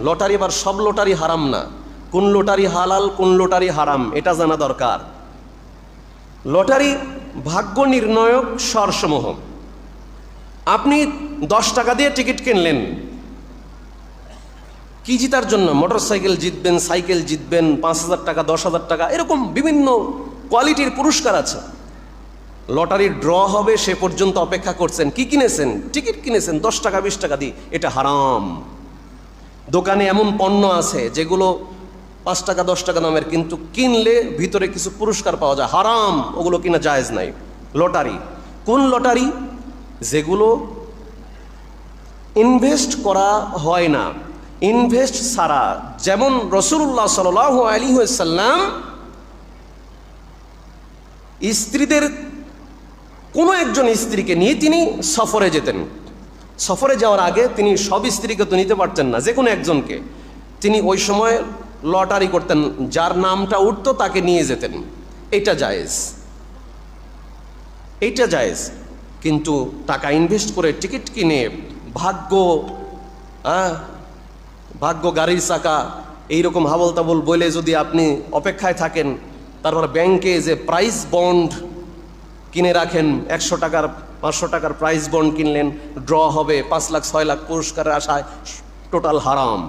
Lottery আবার সব lottery হারাম না, কোন লটারি হালাল কোন লটারি হারাম এটা জানা দরকার। লটারি ভাগ্য নির্ণায়ক স্বরসমূহ। আপনি 10 টাকা দিয়ে টিকিট কিনলেন, কি জিতার জন্য? মোটর সাইকেল জিতবেন, সাইকেল জিতবেন, 5,000 টাকা, 10,000 টাকা, এরকম বিভিন্ন কোয়ালিটির পুরস্কার আছে। লটারি ড্র হবে সে পর্যন্ত অপেক্ষা করছেন। কি কিনেছেন? টিকিট কিনেছেন 10 টাকা 20 টাকা দিয়ে, এটা হারাম। দোকানে এমন পণ্য আছে যেগুলো 5 টাকা 10 টাকা দামের, কিন্তু কিনলে ভিতরে কিছু পুরস্কার পাওয়া যায়, হারাম, ওগুলো কিনা জায়েজ নাই। লটারি কোন লটারি? যেগুলো ইনভেস্ট করা হয় না, ইনভেস্ট ছাড়া। যেমন রাসূলুল্লাহ সাল্লাল্লাহু আলাইহি ওয়াসাল্লাম স্ত্রীদের কোনো একজন স্ত্রীকে নিয়ে তিনি সফরে যেতেন। সফরে যাওয়ার আগে তিনি সব স্ত্রীকে তো নিতে পারতেন না, যে কোনো একজনকে তিনি ওই সময় লটারি করতেন, যার নামটা উঠতো তাকে নিয়ে যেতেন। এটা জায়েজ, এইটা জায়েজ। কিন্তু টাকা ইনভেস্ট করে টিকিট কিনে ভাগ্য গাড়ির চাকা এইরকম হাবল তাবল বলে যদি আপনি অপেক্ষায় থাকেন, তারপর ব্যাংকে যে প্রাইজ বন্ড কিনে রাখেন, 100 টাকার 500 টাকার প্রাইজ বন্ড কিনলেন, ড্র হবে 5 লাখ 6 লাখ পুরস্কারের আশায়, টোটাল হারাম।